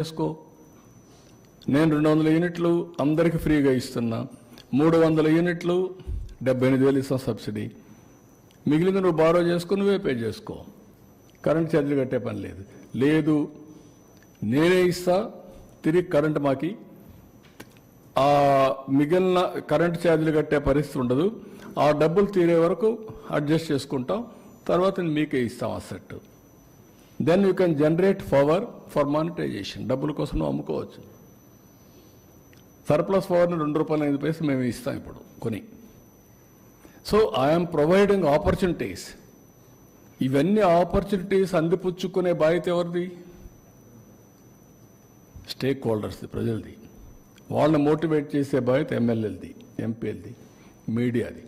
చేసుకో. నేను 200 యూనిట్లు అందరికీ ఫ్రీగా ఇస్తున్నా, 300 యూనిట్లు 78,000 ఇస్తాం సబ్సిడీ. మిగిలింది నువ్వు బారో చేసుకుని నువ్వే పే చేసుకో, కరెంట్ ఛార్జీలు కట్టే పని లేదు. లేదు నేనే ఇస్తా, తిరిగి కరెంట్ మాకి ఆ మిగిలిన కరెంట్ ఛార్జీలు కట్టే పరిస్థితి ఉండదు. ఆ డబ్బులు తీరే వరకు అడ్జస్ట్ చేసుకుంటాం, తర్వాత మీకే ఇస్తాం asset. Then you can generate power for monetization. డబ్బుల కోసం నువ్వు అమ్ముకోవచ్చు. సర్ప్లస్ పవర్ని ₹2.05 మేము ఇస్తాం ఇప్పుడు కొని. So I'm providing opportunities. ఇవన్నీ ఆపర్చునిటీస్ అందిపుచ్చుకునే బాధ్యత ఎవరిది? స్టేక్ హోల్డర్స్ది, ప్రజలది. వాళ్ళని మోటివేట్ చేసే బాధ్యత ఎమ్మెల్యేలది, ఎంపీలది, మీడియాది.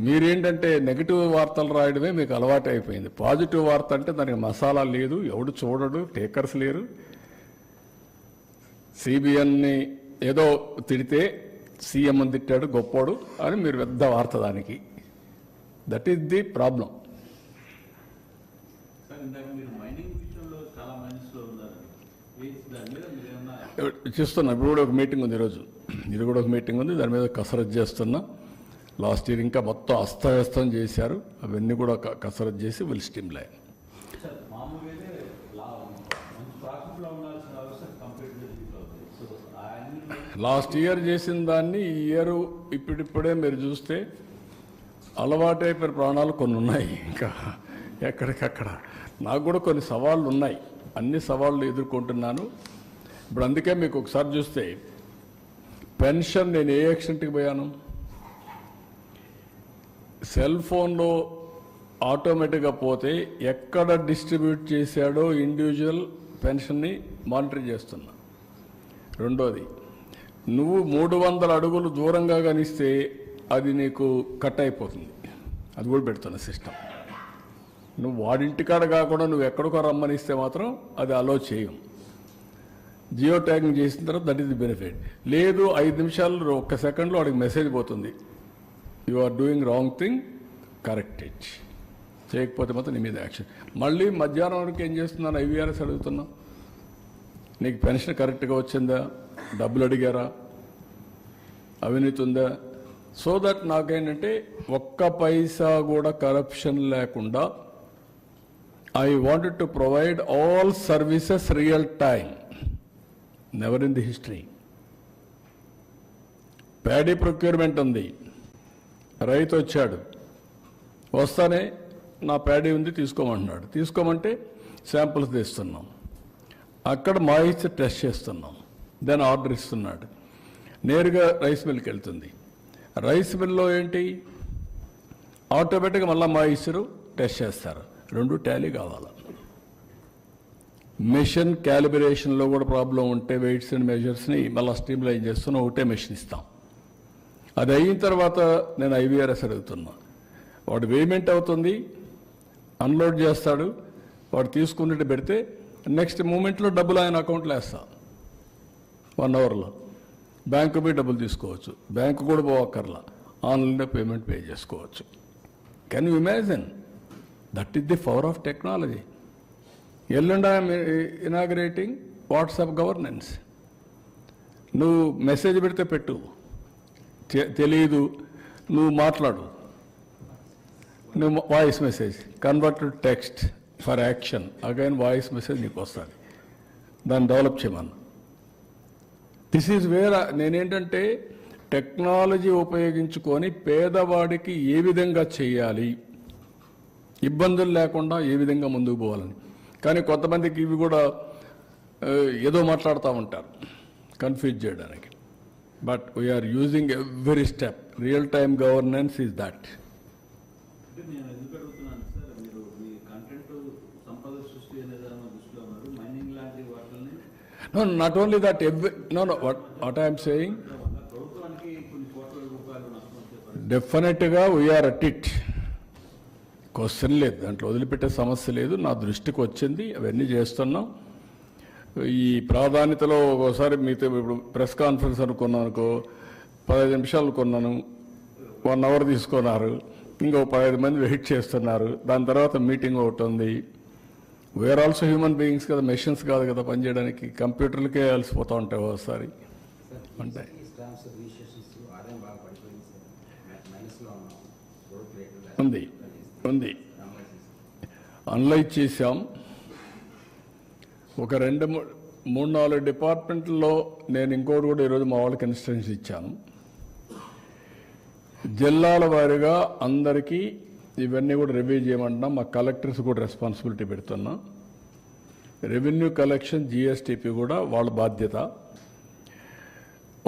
మీరేంటంటే నెగిటివ్ వార్తలు రాయడమే మీకు అలవాటు అయిపోయింది. పాజిటివ్ వార్త అంటే దానికి మసాలా లేదు, ఎవడు చూడడు, టేకర్స్ లేరు. సిబిఎన్ని ఏదో తిడితే సీఎం అని తిట్టాడు గొప్పోడు అని మీరు పెద్ద వార్త దానికి. That is the problem. చేస్తున్నా. ఇప్పుడు కూడా ఒక మీటింగ్ ఉంది, ఈరోజు ఇది కూడా ఒక మీటింగ్ ఉంది, దాని మీద కసరత్తు చేస్తున్నా. లాస్ట్ ఇయర్ ఇంకా మొత్తం అస్తవ్యస్తం చేశారు, అవన్నీ కూడా కసరత్తు చేసి విల్ స్టిమ్లైన్. లాస్ట్ ఇయర్ చేసిన దాన్ని ఈ ఇయర్ ఇప్పుడిప్పుడే మీరు చూస్తే అలవాటైపోయిన ప్రాణాలు కొన్ని ఉన్నాయి. ఇంకా ఎక్కడికక్కడ నాకు కూడా కొన్ని సవాళ్ళు ఉన్నాయి, అన్ని సవాళ్ళు ఎదుర్కొంటున్నాను. ఇప్పుడు అందుకే మీకు ఒకసారి చూస్తే పెన్షన్ నేను ఏ ఎక్స్టెంట్కి పోయాను. సెల్ ఫోన్లో ఆటోమేటిక్గా పోతే ఎక్కడ డిస్ట్రిబ్యూట్ చేశాడో ఇండివిజువల్ పెన్షన్ని మానిటర్ చేస్తున్నా. రెండోది, నువ్వు 300 అడుగులు దూరంగా కనిస్తే అది నీకు కట్ అయిపోతుంది, అది కూడా పెడుతున్న సిస్టమ్. నువ్వు వాడింటికాడ కాకుండా నువ్వు ఎక్కడికో రమ్మనిస్తే మాత్రం అది అలో చేయం. జియో ట్యాగింగ్ చేసిన తర్వాత దట్ ఈస్ ది బెనిఫిట్. లేదు 5 నిమిషాలు 1 సెకండ్లో వాడికి మెసేజ్ పోతుంది, you are doing wrong thing, correct it. చేయకపోతే మాత్రం నీ మీద యాక్షన్. మళ్ళీ మధ్యాహ్నం వరకు ఏం చేస్తున్నాను, ఐవీఆర్ఎస్ అడుగుతున్నా, నీకు పెన్షన్ కరెక్ట్గా వచ్చిందా, డబ్బులు అడిగారా, అవినీతి ఉందా. సో దట్ నాకేంటంటే 1 పైసా కూడా కరప్షన్ లేకుండా I wanted to provide all services real time, never in the history. Paddy procurement ఉంది, రైతు వచ్చాడు, వస్తానే నా ప్యాడీ ఉంది తీసుకోమంటున్నాడు, తీసుకోమంటే శాంపుల్స్ తీస్తున్నాం, అక్కడ మాయిశ్చర్ టెస్ట్ చేస్తున్నాం, దాని ఆర్డర్ ఇస్తున్నాడు, నేరుగా రైస్ మిల్కి వెళ్తుంది. రైస్ మిల్లో ఏంటి, ఆటోమేటిక్గా మళ్ళీ మాయిశ్చరు టెస్ట్ చేస్తారు. 2 టాలీ కావాలి. మెషిన్ క్యాలిబ్రేషన్లో కూడా ప్రాబ్లం ఉంటే వెయిట్స్ అండ్ మెజర్స్ని మళ్ళీ స్ట్రీమ్లైన్ చేస్తున్నా, ఒకటే మెషిన్ ఇస్తాం. అది అయిన తర్వాత నేను ఐవీఆర్ఎస్ అడుగుతున్నా, వాడు పేమెంట్ అవుతుంది, అన్లోడ్ చేస్తాడు, వాడు తీసుకున్నట్టు పెడితే నెక్స్ట్ మూమెంట్లో డబ్బులు ఆయన అకౌంట్లో వేస్తా. 1 అవర్లో బ్యాంకు పోయి డబ్బులు తీసుకోవచ్చు, బ్యాంకు కూడా పోవక్కర్లా, ఆన్లైన్లో పేమెంట్ పే చేసుకోవచ్చు. Can you imagine? That is the power of technology. ఎల్లుండి ఐఎమ్ ఇనాగ్రేటింగ్ వాట్సాప్ గవర్నెన్స్. నువ్వు మెసేజ్ పెడితే పెట్టు, తెలియదు నువ్వు మాట్లాడు, నువ్వు voice message convert to text for action, again voice message నీకు వస్తుంది, దాన్ని డెవలప్ చేయమన్నా. దిస్ ఈజ్ వేర్ నేనేంటంటే టెక్నాలజీ ఉపయోగించుకొని పేదవాడికి ఏ విధంగా చేయాలి, ఇబ్బందులు లేకుండా ఏ విధంగా ముందుకు పోవాలని. కానీ కొంతమందికి ఇవి కూడా ఏదో మాట్లాడుతూ ఉంటారు కన్ఫ్యూజ్ చేయడానికి. But we're using every step. Real time governance is that. No, not only that, what I am saying, డెఫినెట్గా వీఆర్ అట్ ఇట్, క్వశ్చన్ లేదు, దాంట్లో వదిలిపెట్టే సమస్య లేదు. నా దృష్టికి వచ్చింది, అవన్నీ చేస్తున్నాం. ఈ ప్రాధాన్యతలో ఒకసారి మీతో ఇప్పుడు ప్రెస్ కాన్ఫరెన్స్ అనుకున్నాను అనుకో, 15 నిమిషాలు కొన్నాను, 1 అవర్ తీసుకున్నారు, ఇంకో 15 మంది వెయిట్ చేస్తున్నారు, దాని తర్వాత మీటింగ్ ఒకటి ఉంది, వీఆర్ ఆల్సో హ్యూమన్ బీయింగ్స్ కదా, మెషిన్స్ కాదు కదా పనిచేయడానికి. కంప్యూటర్లకే అలసిపోతూ ఉంటాయి ఒకసారి అంటే. ఉంది ఉంది అనలైజ్ చేశాం. ఒక 2-3-4 డిపార్ట్మెంట్లో నేను ఇంకోటి కూడా ఈరోజు మా వాళ్ళకి ఇన్స్ట్రక్షన్స్ ఇచ్చాను. జిల్లాల వారీగా అందరికీ ఇవన్నీ కూడా రివ్యూ చేయమంటున్నాం. మా కలెక్టర్స్ కూడా రెస్పాన్సిబిలిటీ పెడుతున్నాం. రెవెన్యూ కలెక్షన్, జిఎస్టిపి కూడా వాళ్ళ బాధ్యత.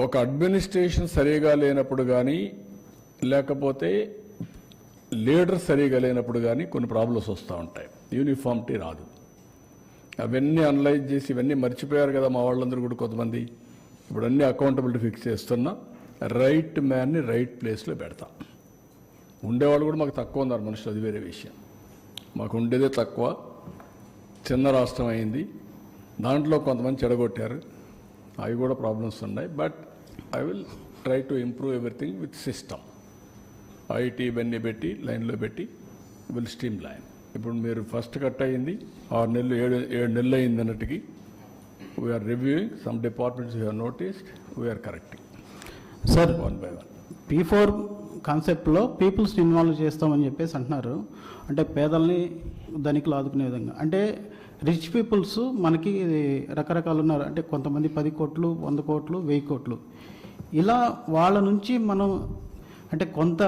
ఒక అడ్మినిస్ట్రేషన్ సరిగా లేనప్పుడు కానీ, లేకపోతే లీడర్ సరిగా లేనప్పుడు కానీ కొన్ని ప్రాబ్లమ్స్ వస్తూ ఉంటాయి. యూనిఫామిటీ రాదు. అవన్నీ అనలైజ్ చేసి ఇవన్నీ మర్చిపోయారు కదా మా వాళ్ళందరూ కూడా కొంతమంది. ఇప్పుడు అన్ని అకౌంటబిలిటీ ఫిక్స్ చేస్తున్నా. రైట్ మ్యాన్ని రైట్ ప్లేస్లో పెడతా. ఉండేవాళ్ళు కూడా మాకు తక్కువ ఉన్నారు మనుషులు, అది వేరే విషయం. మాకు ఉండేదే తక్కువ. చిన్న రాష్ట్రం అయింది, దాంట్లో కొంతమంది చెడగొట్టారు. అవి కూడా ప్రాబ్లమ్స్ ఉన్నాయి. But I will try to improve everything with system. IT ఇవన్నీ పెట్టి లైన్లో పెట్టి విల్ స్ట్రీమ్ లైన్. ఇప్పుడు మీరు ఫస్ట్ కట్ అయ్యింది 6 నెలలు 7 నెలలు అయింది అన్నట్టుకి. We're reviewing some departments you have noticed, we're correcting sir. 1 by 1. P4 కాన్సెప్ట్లో పీపుల్స్ని ఇన్వాల్వ్ చేస్తామని చెప్పేసి అంటున్నారు. అంటే పేదల్ని ధనికులు ఆదుకునే విధంగా. అంటే రిచ్ పీపుల్స్ మనకి రకరకాలు ఉన్నారు. అంటే కొంతమంది 10 కోట్లు, 100 కోట్లు, 1000 కోట్లు, ఇలా వాళ్ళ నుంచి మనం అంటే కొంత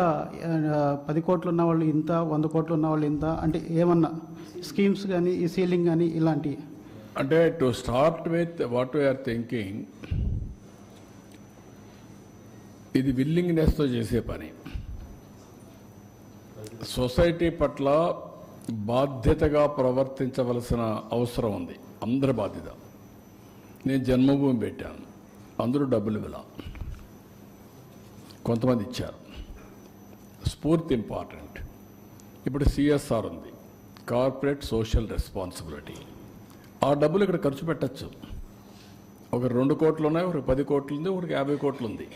10 కోట్లు ఉన్న వాళ్ళు ఇంత, 100 కోట్లు ఉన్న వాళ్ళు ఇంత, అంటే ఏమన్నా స్కీమ్స్ కానీ, ఈ సీలింగ్ కానీ ఇలాంటివి. అంటే to start with what we're thinking, ఇది విల్లింగ్నెస్తో చేసే పని. సొసైటీ పట్ల బాధ్యతగా ప్రవర్తించవలసిన అవసరం ఉంది. అందరి బాధ్యత. నేను జన్మభూమి పెట్టాను, అందరూ డబ్బులు ఇవ్వాల, కొంతమంది ఇచ్చారు. స్ఫూర్తి ఇంపార్టెంట్. ఇప్పుడు సిఎస్ఆర్ ఉంది, కార్పొరేట్ సోషల్ రెస్పాన్సిబిలిటీ. ఆ డబ్బులు ఇక్కడ ఖర్చు పెట్టచ్చు. ఒక 2 కోట్లు ఉన్నాయి, ఒక 10 కోట్లు ఉంది, ఒకరికి 50 కోట్లు ఉంది.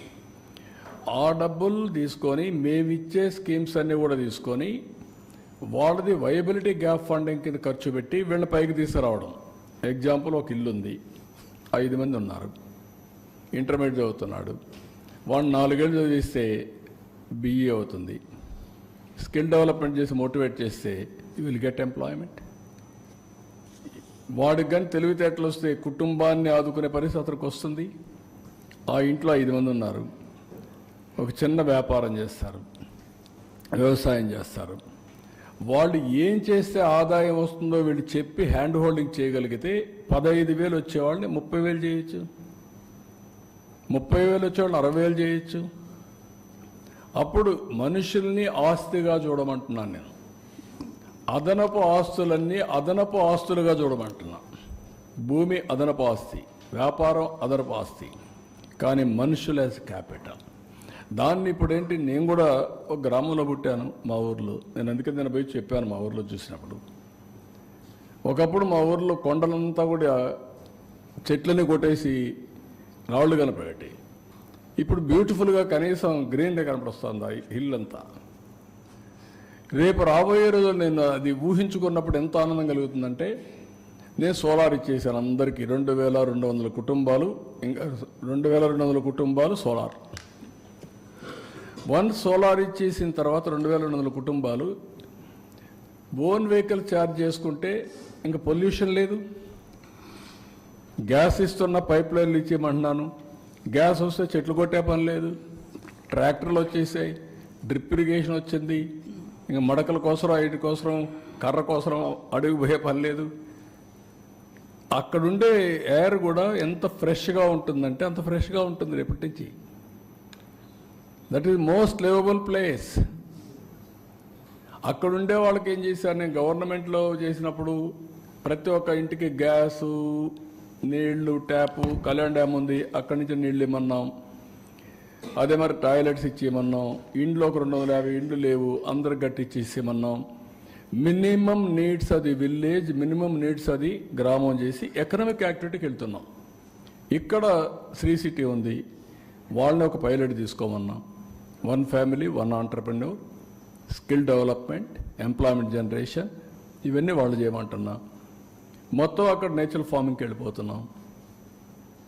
ఆ డబ్బులు తీసుకొని మేమిచ్చే స్కీమ్స్ అన్నీ కూడా తీసుకొని వాళ్ళది వైబిలిటీ గ్యాప్ ఫండింగ్ కింద ఖర్చు పెట్టి వీళ్ళ పైకి తీసుకురావడం. ఎగ్జాంపుల్, ఒక ఇల్లు ఉంది, 5 మంది ఉన్నారు, ఇంటర్మీడియట్ చదువుతున్నాడు, వాడు 4 ఏళ్ళు చదివిస్తే బిఈ అవుతుంది. స్కిల్ డెవలప్మెంట్ చేసి మోటివేట్ చేస్తే యూ విల్ గెట్ ఎంప్లాయ్మెంట్. వాడికి కానీ తెలివితేటలు వస్తే కుటుంబాన్ని ఆదుకునే పరిస్థితి అతనికి వస్తుంది. ఆ ఇంట్లో 5 మంది ఉన్నారు, ఒక చిన్న వ్యాపారం చేస్తారు, వ్యవసాయం చేస్తారు. వాళ్ళు ఏం చేస్తే ఆదాయం వస్తుందో వీళ్ళు చెప్పి హ్యాండ్ హోల్డింగ్ చేయగలిగితే 15,000 వచ్చేవాళ్ళని 30,000 చేయొచ్చు, 30,000 వచ్చేవాళ్ళని 60,000 చేయొచ్చు. అప్పుడు మనుషుల్ని ఆస్తిగా చూడమంటున్నాను నేను. అదనపు ఆస్తులన్నీ అదనపు ఆస్తులుగా చూడమంటున్నా. భూమి అదనపు ఆస్తి, వ్యాపారం అదనపు ఆస్తి, కానీ మనుషులు యాజ్ క్యాపిటల్. దాన్ని ఇప్పుడు ఏంటి, నేను కూడా ఒక గ్రామంలో పుట్టాను మా ఊర్లో. నేను అందుకే నేను పోయి చెప్పాను మా ఊర్లో చూసినప్పుడు. ఒకప్పుడు మా ఊర్లో కొండలంతా కూడా చెట్లని కొట్టేసి రాళ్ళు కనపడేటి. ఇప్పుడు బ్యూటిఫుల్గా కనీసం గ్రీన్గా కనపడొస్తుంది ఆ హిల్ అంతా. రేపు రాబోయే రోజులు నేను అది ఊహించుకున్నప్పుడు ఎంత ఆనందం కలుగుతుందంటే, నేను సోలార్ ఇచ్చేసాను అందరికీ. 2,200 కుటుంబాలు, ఇంకా 2,200 కుటుంబాలు సోలార్. సోలార్ ఇచ్చేసిన తర్వాత 2,200 కుటుంబాలు ఓన్ వెహికల్ ఛార్జ్ చేసుకుంటే ఇంకా పొల్యూషన్ లేదు. గ్యాస్ ఇస్తున్న పైప్ లైన్లు ఇచ్చేయమంటున్నాను. గ్యాస్ వస్తే చెట్లు కొట్టే పని లేదు, ట్రాక్టర్లు వచ్చేసాయి, డ్రిప్ ఇరిగేషన్ వచ్చింది. ఇంకా మడకల కోసం, ఐటి కోసం, కర్ర కోసం అడుగు పోయే పని లేదు. అక్కడుండే ఎయిర్ కూడా ఎంత ఫ్రెష్గా ఉంటుందంటే అంత ఫ్రెష్గా ఉంటుంది రేపటి నుంచి. That is most liveable place. అక్కడుండే వాళ్ళకి ఏం చేశాను నేను గవర్నమెంట్లో చేసినప్పుడు, ప్రతి ఒక్క ఇంటికి గ్యాసు, నీళ్లు, ట్యాపు, కళ్యాణ్ డ్యామ్ ఉంది, అక్కడి నుంచి నీళ్ళు ఇమ్మన్నాం. అదే మరి టాయిలెట్స్ ఇచ్చేయమన్నాం. ఇండ్లో ఒక 250 ఇండ్లు లేవు, అందరికి గట్టిచ్చేసేయమన్నాం. మినిమం నీడ్స్ అది విలేజ్, మినిమం నీడ్స్ అది గ్రామం చేసి ఎకనామిక్ యాక్టివిటీకి వెళ్తున్నాం. ఇక్కడ శ్రీ సిటీ ఉంది, వాళ్ళని ఒక పైలట్ తీసుకోమన్నాం. 1 family 1 entrepreneur, skill development, employment generation, ఇవన్నీ వాళ్ళు చేయమంటున్నా. మొత్తం అక్కడ నేచురల్ ఫార్మింగ్కి వెళ్ళిపోతున్నాం.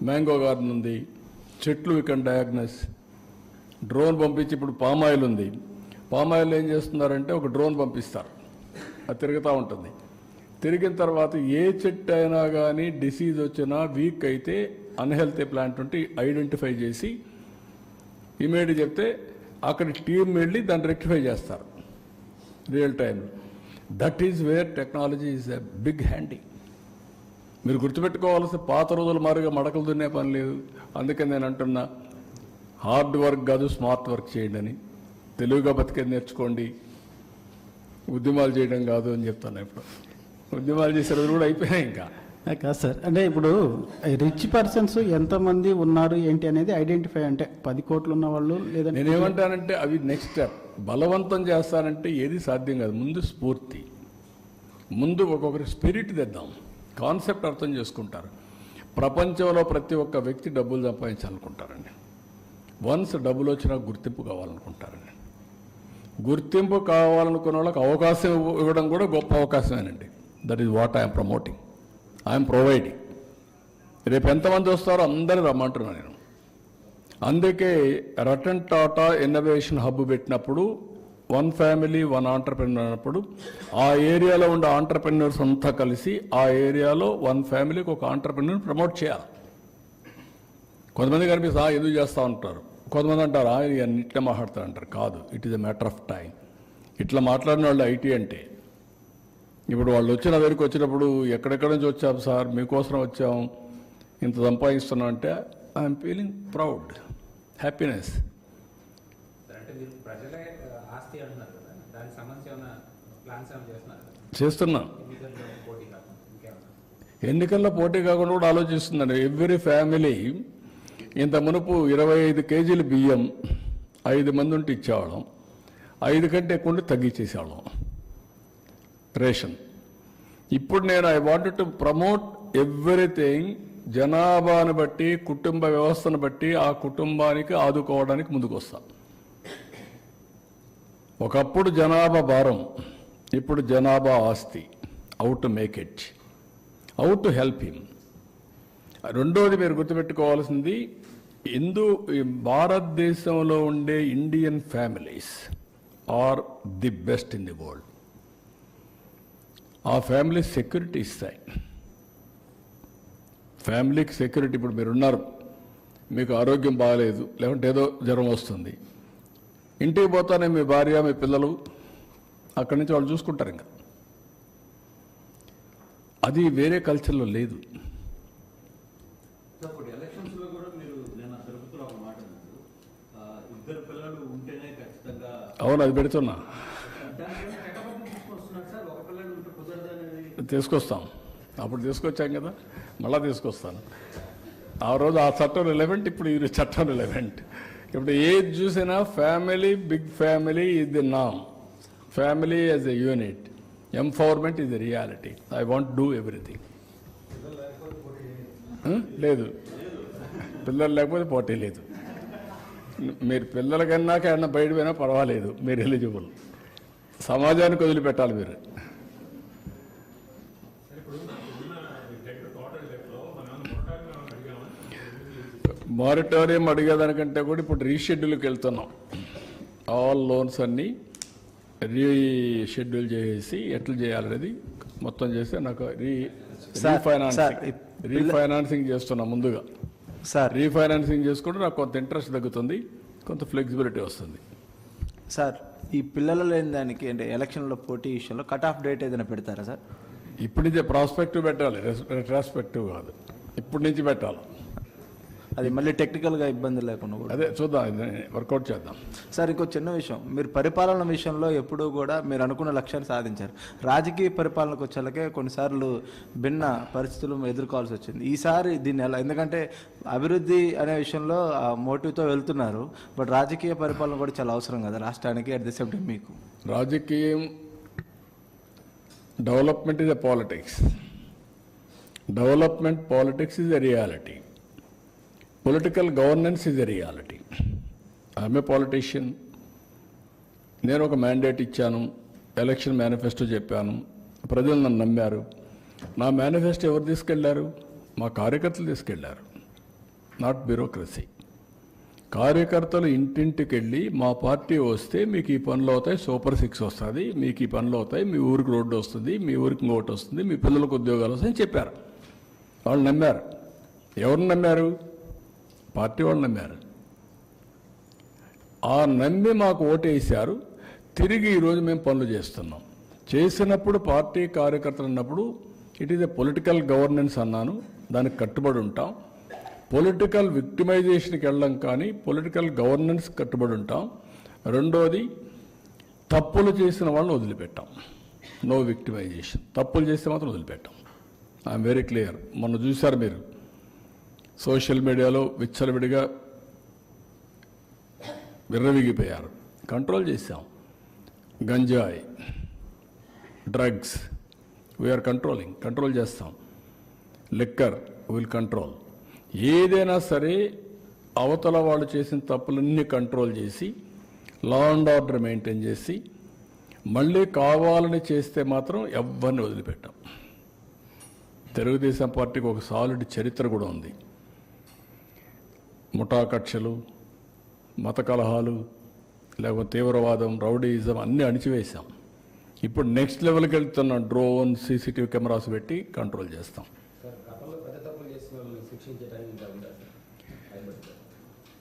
మ్యాంగో గార్డెన్ ఉంది, చెట్లు ఇక్కడ డయాగ్నస్, డ్రోన్ పంపించి ఇప్పుడు పామాయిల్ ఉంది. పామాయిల్ ఏం చేస్తున్నారంటే ఒక డ్రోన్ పంపిస్తారు, అది తిరుగుతూ ఉంటుంది. తిరిగిన తర్వాత ఏ చెట్టు అయినా కానీ డిసీజ్ వచ్చినా వీక్ అయితే అన్హెల్తీ ప్లాంట్ ఉంటే ఐడెంటిఫై చేసి ఇమీడియట్ చెప్తే అక్కడ టీం వెళ్ళి దాన్ని రెక్టిఫై చేస్తారు రియల్ టైంలో. That is where technology is a big handy. మీరు గుర్తుపెట్టుకోవాల్సిన పాత రోజుల మారిగా మడకలు దున్నే పని లేదు. అందుకని నేను అంటున్నా, హార్డ్ వర్క్ కాదు స్మార్ట్ వర్క్ చేయండి అని, తెలుగుగా బతికేది నేర్చుకోండి, ఉద్యమాలు చేయడం కాదు అని చెప్తాను. ఇప్పుడు ఉద్యమాలు చేసే రోజులు కూడా అయిపోయినాయి. ఇంకా కాదు సార్, అంటే ఇప్పుడు రిచ్ పర్సన్స్ ఎంతమంది ఉన్నారు ఏంటి అనేది ఐడెంటిఫై, అంటే 10 కోట్లు ఉన్న వాళ్ళు లేదంటే నేనేమంటానంటే అవి నెక్స్ట్ స్టెప్. బలవంతం చేస్తానంటే ఏది సాధ్యం కాదు. ముందు స్ఫూర్తి, ముందు ఒక్కొక్కరి స్పిరిట్ తెద్దాం, కాన్సెప్ట్ అర్థం చేసుకుంటారు. ప్రపంచంలో ప్రతి ఒక్క వ్యక్తి డబ్బులు సంపాదించాలనుకుంటారండి. వన్స్ డబ్బులు వచ్చినా గుర్తింపు కావాలనుకుంటారండి. గుర్తింపు కావాలనుకున్న వాళ్ళకి అవకాశం ఇవ్వడం కూడా గొప్ప అవకాశమేనండి. That is what I'm promoting, I'm providing. రేపు ఎంతమంది వస్తారో అందరూ రమ్మంటున్నాను నేను. అందుకే రతన్ టాటా ఇన్నోవేషన్ హబ్ పెట్టినప్పుడు 1 ఫ్యామిలీ 1 ఆంటర్ప్రెన్యూర్ అన్నప్పుడు ఆ ఏరియాలో ఉండే ఆంటర్ప్రెన్యూర్స్ అంతా కలిసి ఆ ఏరియాలో 1 ఫ్యామిలీకి ఒక ఆంటర్ప్రెన్యూర్ ప్రమోట్ చేయాలి. కొంతమంది కనిపిస్తే ఎందుకు చేస్తూ ఉంటారు, కొంతమంది అంటారు ఇవన్నీ ఇట్లా మాట్లాడతారు అంటారు. కాదు, it is a matter of time. ఇట్లా మాట్లాడిన వాళ్ళు ఐటీ అంటే, ఇప్పుడు వాళ్ళు వచ్చిన దగ్గరికి వచ్చినప్పుడు ఎక్కడెక్కడ నుంచి వచ్చాం సార్, మీకోసం వచ్చాం, ఇంత సంపాదిస్తున్నాం అంటే ఐఎమ్ ఫీలింగ్ ప్రౌడ్, హ్యాపీనెస్. చేస్తున్నా. ఎన్నికల్లో పోటీ కాకుండా కూడా ఆలోచిస్తున్నాను. ఎవ్రీ ఫ్యామిలీ ఇంత మునుపు 25 కేజీలు బియ్యం 5 మంది ఉంటే ఇచ్చేవాళ్ళం, 5 కంటే ఎక్కువ ఉంటే తగ్గించేసేవాళ్ళం రేషన్. ఇప్పుడు నేను I wanted to promote everything. జనాభాను బట్టి, కుటుంబ వ్యవస్థను బట్టి ఆ కుటుంబానికి ఆదుకోవడానికి ముందుకు వస్తాం. ఒకప్పుడు జనాభా భారం, ఇప్పుడు జనాభా ఆస్తి. How to make it, how to help him. రెండోది మీరు గుర్తుపెట్టుకోవాల్సింది, భారతదేశంలో ఉండే Indian families are the best in the world. ఆ ఫ్యామిలీ సెక్యూరిటీ ఇస్తాయి. ఫ్యామిలీకి సెక్యూరిటీ. ఇప్పుడు మీరున్నారు, మీకు ఆరోగ్యం బాగాలేదు, లేకుంటే ఏదో జ్వరం వస్తుంది, ఇంటికి పోతానే మీ భార్య మీ పిల్లలు అక్కడి నుంచి వాళ్ళు చూసుకుంటారు. ఇంకా అది వేరే కల్చర్లో లేదు. అవును, అది పెడుతున్నా, తీసుకొస్తాం. అప్పుడు తీసుకొచ్చాం కదా, మళ్ళా తీసుకొస్తాను. ఆ రోజు ఆ చట్టం రిలవెంట్, ఇప్పుడు ఈ చట్టం రిలవెంట్. ఇప్పుడు ఏది చూసినా family, big family is the నామ్. Family as a unit, empowerment is a reality. I want do everything. లేదు, పిల్లలు లేకపోతే పోటీ లేదు. మీరు పిల్లల కన్నా ఏమన్నా బయట పోయినా పర్వాలేదు, మీరు ఎలిజిబుల్. సమాజానికి వదిలిపెట్టాలి మీరు. మారిటోరియం అడిగేదానికంటే కూడా ఇప్పుడు రీషెడ్యూల్కి వెళ్తున్నాం. ఆల్ లోన్స్ అన్నీ రీషెడ్యూల్ చేసి ఎట్లా చేయాలనేది మొత్తం చేస్తే నాకు రీఫైనాన్సింగ్ చేస్తున్నా ముందుగా. రీఫైనాన్సింగ్ చేసుకుంటే నాకు కొంత ఇంట్రెస్ట్ తగ్గుతుంది, కొంత ఫ్లెక్సిబిలిటీ వస్తుంది. సార్, ఈ పిల్లలు లేని దానికి అంటే ఎలక్షన్లో పోటీ విషయంలో కట్ ఆఫ్ డేట్ ఏదైనా పెడతారా సార్? ఇప్పటి నుంచే ప్రాస్పెక్టివ్ పెట్టాలి, రెట్రాస్పెక్టివ్ కాదు, ఇప్పటి నుంచి పెట్టాలి. అది మళ్ళీ టెక్నికల్గా ఇబ్బంది లేకుండా కూడా అదే చూద్దాం, వర్కౌట్ చేద్దాం. సార్, ఇంకో చిన్న విషయం, మీరు పరిపాలన విషయంలో ఎప్పుడూ కూడా మీరు అనుకున్న లక్ష్యాన్ని సాధించారు. రాజకీయ పరిపాలనకు వచ్చేలాగే కొన్నిసార్లు భిన్న పరిస్థితులు ఎదుర్కోవాల్సి వచ్చింది. ఈసారి దీన్ని ఎలా, ఎందుకంటే అభివృద్ధి అనే విషయంలో మోటివ్తో వెళ్తున్నారు, బట్ రాజకీయ పరిపాలన కూడా చాలా అవసరం కదా రాష్ట్రానికి, అట్ ది సేమ్ టైం మీకు. రాజకీయం, development is a politics. Development politics is a reality. Political governance is a reality. I'm a politician. నేను ఒక మ్యాండేట్ ఇచ్చాను, ఎలక్షన్ మేనిఫెస్టో చెప్పాను, ప్రజలు నన్ను నమ్మారు. నా మేనిఫెస్టో ఎవరు తీసుకెళ్లారు? మా కార్యకర్తలు తీసుకెళ్లారు, నాట్ బ్యూరోక్రసీ. కార్యకర్తలు ఇంటింటికి వెళ్ళి మా పార్టీ వస్తే మీకు ఈ పనులు అవుతాయి, సూపర్ 6 వస్తుంది, మీకు ఈ పనులు అవుతాయి, మీ ఊరికి రోడ్డు వస్తుంది, మీ ఊరికి ఇంకోటి వస్తుంది, మీ పిల్లలకు ఉద్యోగాలు వస్తాయని చెప్పారు. వాళ్ళు నమ్మారు. ఎవరు నమ్మారు? పార్టీ వాళ్ళు నమ్మారు. ఆ నమ్మి మాకు ఓటేశారు. తిరిగి ఈరోజు మేము పనులు చేస్తున్నాం. చేసినప్పుడు పార్టీ కార్యకర్తలు అన్నప్పుడు it is a political governance అన్నాను, దానికి కట్టుబడి ఉంటాం. పొలిటికల్ విక్టిమైజేషన్కి వెళ్ళం, కానీ పొలిటికల్ గవర్నెన్స్ కట్టుబడి ఉంటాం. రెండోది, తప్పులు చేసిన వాళ్ళని వదిలిపెట్టాం. No victimization. తప్పులు చేస్తే మాత్రం వదిలిపెట్టాం. I'm very clear. మొన్న చూశారు మీరు సోషల్ మీడియాలో విచ్చలవిడిగా విర్రవిగిపోయారు. కంట్రోల్ చేశాం. గంజాయి, డ్రగ్స్ వీఆర్ కంట్రోల్ చేస్తాం. Liquor will control. ఏదైనా సరే అవతల వాళ్ళు చేసిన తప్పులన్నీ కంట్రోల్ చేసి లా అండ్ ఆర్డర్ మెయింటైన్ చేసి మళ్ళీ కావాలని చేస్తే మాత్రం ఎవరిని వదిలిపెట్టాం. తెలుగుదేశం పార్టీకి ఒక సాలిడ్ చరిత్ర కూడా ఉంది. ముఠా కక్షలు, మత కలహాలు, లేకపోతే తీవ్రవాదం, రౌడీయిజం అన్నీ అణిచివేశాం. ఇప్పుడు నెక్స్ట్ లెవెల్కి వెళ్తున్న డ్రోన్, సీసీటీవీ కెమెరాస్ పెట్టి కంట్రోల్ చేస్తాం.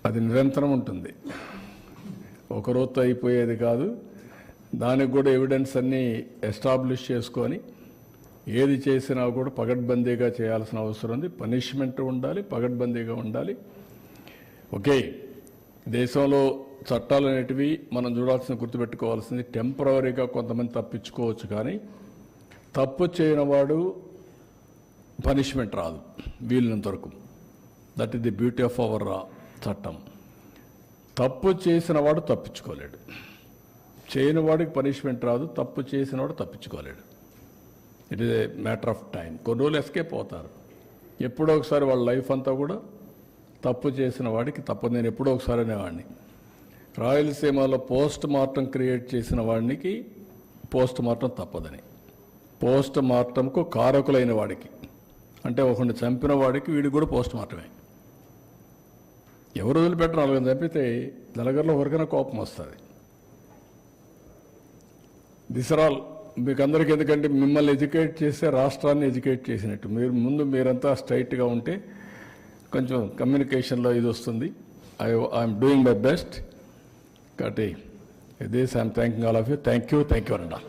అది నిరంతరం ఉంటుంది, ఒక రోజుతో అయిపోయేది కాదు. దానికి కూడా ఎవిడెన్స్ అన్నీ ఎస్టాబ్లిష్ చేసుకొని ఏది చేసినా కూడా పగడ్బందీగా చేయాల్సిన అవసరం ఉంది. పనిష్మెంట్ ఉండాలి, పగడ్బందీగా ఉండాలి. ఓకే, దేశంలో చట్టాలు అనేటివి మనం చూడాల్సిన, గుర్తుపెట్టుకోవాల్సింది, టెంపరవరీగా కొంతమంది తప్పించుకోవచ్చు, కానీ తప్పు చేయని వాడు పనిష్మెంట్ రాదు వీళ్ళంత వరకు. That is the beauty of our చట్టం. తప్పు చేసిన వాడు తప్పించుకోలేడు. చేయని వాడికి పనిష్మెంట్ రాదు, తప్పు చేసిన వాడు తప్పించుకోలేడు. It is a matter of time. కొన్ని రోజులు ఎస్కేప్ అవుతారు. ఎప్పుడో ఒకసారి వాళ్ళ లైఫ్ అంతా కూడా తప్పు చేసిన వాడికి తప్పదు. నేను ఎప్పుడో ఒకసారి అనేవాడిని, రాయలసీమలో పోస్ట్ మార్టం క్రియేట్ చేసిన వాడికి పోస్ట్ మార్టం తప్పదని. పోస్ట్ మార్టంకు కారకులైన వాడికి, అంటే ఒకరిని చంపిన వాడికి వీడికి కూడా పోస్ట్ మార్టమే. ఎవరు వదిలిపెట్టరు. 4 చంపితే నలుగురిలో ఎవరికైనా కోపం వస్తుంది. దిస్ ఆర్ ఆల్ మీకు అందరికీ. ఎందుకంటే మిమ్మల్ని ఎడ్యుకేట్ చేస్తే రాష్ట్రాన్ని ఎడ్యుకేట్ చేసినట్టు. మీరంతా స్ట్రైట్గా ఉంటే కొంచెం కమ్యూనికేషన్లో ఇది వస్తుంది. I'm doing my best. కాబట్టి this I'm thanking all of you. Thank you అన్నా.